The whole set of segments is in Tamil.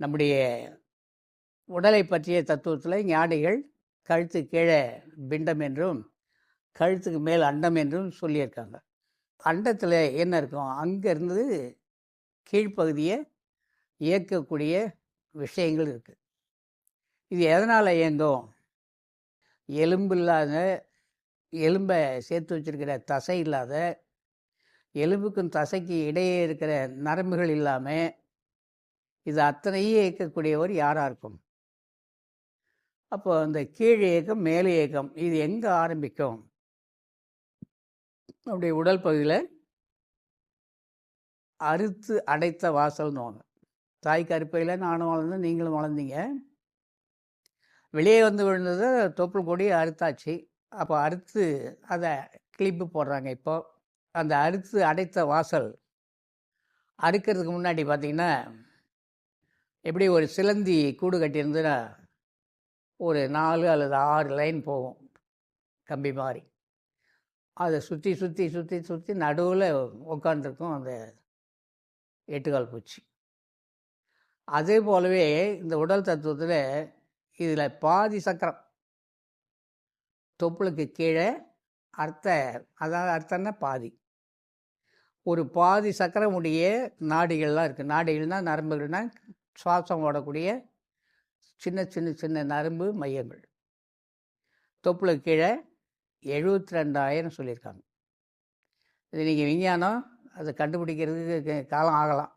நம்முடைய உடலை பற்றிய தத்துவத்தில் ஞானிகள் கழுத்து கீழே பிண்டம் என்றும் கழுத்துக்கு மேல் அண்டம் என்றும் சொல்லியிருக்காங்க. அண்டத்தில் என்ன இருக்கும், அங்கேருந்து கீழ்ப்பகுதியை இயக்கக்கூடிய விஷயங்கள் இருக்குது. இது எதனால் இயங்கும்? எலும்பு இல்லாத, எலும்பை சேர்த்து வச்சிருக்கிற தசை இல்லாத, எலும்புக்கும் தசைக்கு இடையே இருக்கிற நரம்புகள் இல்லாமல் இது அத்தனையும் இயக்கக்கூடியவர் யாராக இருக்கும்? அப்போ அந்த கீழ் இயக்கம் மேல் இயக்கம் இது எங்கே ஆரம்பிக்கும்? அப்படி உடல் பகுதியில் அறுத்து அடைத்த வாசல்னு ஒன்று. தாய் கருப்பையில் நானும் வளர்ந்து நீங்களும் வளர்ந்தீங்க. வெளியே வந்து விழுந்தது தொப்புள் கொடி அறுத்தாச்சு. அப்போ அறுத்து அதை கிளிப்பு போடுறாங்க. இப்போ அந்த அறுத்து அடைத்த வாசல் அறுக்கிறதுக்கு முன்னாடி பார்த்திங்கன்னா எப்படி ஒரு சிலந்தி கூடு கட்டியிருந்துன்னா ஒரு 4 அல்லது 6 லைன் போகும், கம்பி மாதிரி. அதை சுற்றி சுற்றி சுற்றி சுற்றி நடுவில் உட்காந்துருக்கும் அந்த 8 கால் பூச்சி. அதே போலவே இந்த உடல் தத்துவத்தில் இதில் பாதி சக்கரம் தொப்புளுக்கு கீழே அதாவது அர்த்தம்னா பாதி, ஒரு பாதி சக்கரமுடைய நாடிகள்லாம் இருக்குது. நாடிகள்னால் நரம்புகள்னால் சுவாசம் ஓடக்கூடிய சின்ன சின்ன சின்ன நரம்பு மையங்கள். தொப்புளுக்கு கீழே 72,000 சொல்லியிருக்காங்க. இது நீங்கள் விஞ்ஞானம் அதை கண்டுபிடிக்கிறதுக்கு காலம் ஆகலாம்.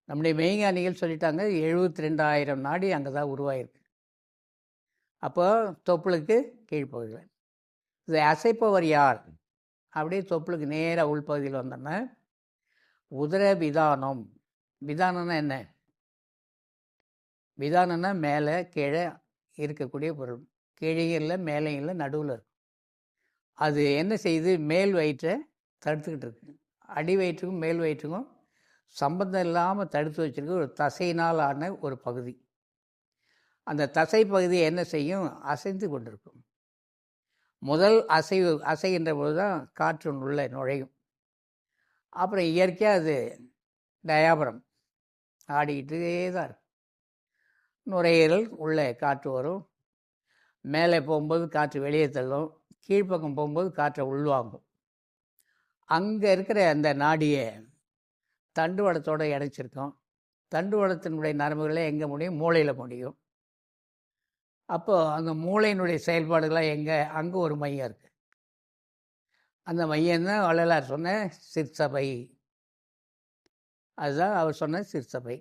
நம்முடைய மெய்ஞானிகள் சொல்லிட்டாங்க 72,000 நாடி அங்கே தான் உருவாயிருக்கு. அப்போ தொப்புளுக்கு கீழ்ப்பகுதியில் இதை அசைப்பவர் யார்? அப்படியே தொப்புளுக்கு நேராக உள்பகுதியில் வந்தோம்னா உதர விதானம். விதானம்னா என்ன? விதானம்னா மேலே கீழே இருக்கக்கூடிய பொருள். கீழேயும் இல்லை மேலேயும் இல்லை, நடுவில் இருக்கும். அது என்ன செய்யுது? மேல் வயிற்றை தடுத்துக்கிட்டு இருக்கு. அடி வயிற்றுக்கும் மேல் வயிற்றுக்கும் சம்பந்தம் இல்லாமல் தடுத்து வச்சுருக்கு ஒரு தசையினால் ஆன ஒரு பகுதி. அந்த தசை பகுதியை என்ன செய்யும்? அசைந்து கொண்டிருக்கும். முதல் அசைகின்ற போது தான் காற்று உள்ளே நுழையும். அப்புறம் இயற்கையாக அது டயாபரம் ஆடிக்கிட்டே தான் இருக்கும். நுரையீரல் உள்ளே காற்று வரும், மேலே போகும்போது காற்று வெளியே தள்ளும், கீழ்ப்பக்கம் போகும்போது காற்றை உள்வாங்கும். அங்கே இருக்கிற அந்த நாடியை தண்டுவடத்தோடு இணைச்சிருக்கோம். தண்டுவடத்தினுடைய நரம்புகளே எங்கே முடியும்? மூளையில் முடியும். அப்போது அந்த மூளையினுடைய செயல்பாடுகளாக எங்கே? அங்கே ஒரு மையம் இருக்குது. அந்த மையம்தான் வள்ளலார் சொன்ன சிற்சபை. அதுதான் அவர் சொன்ன சிற்சபை.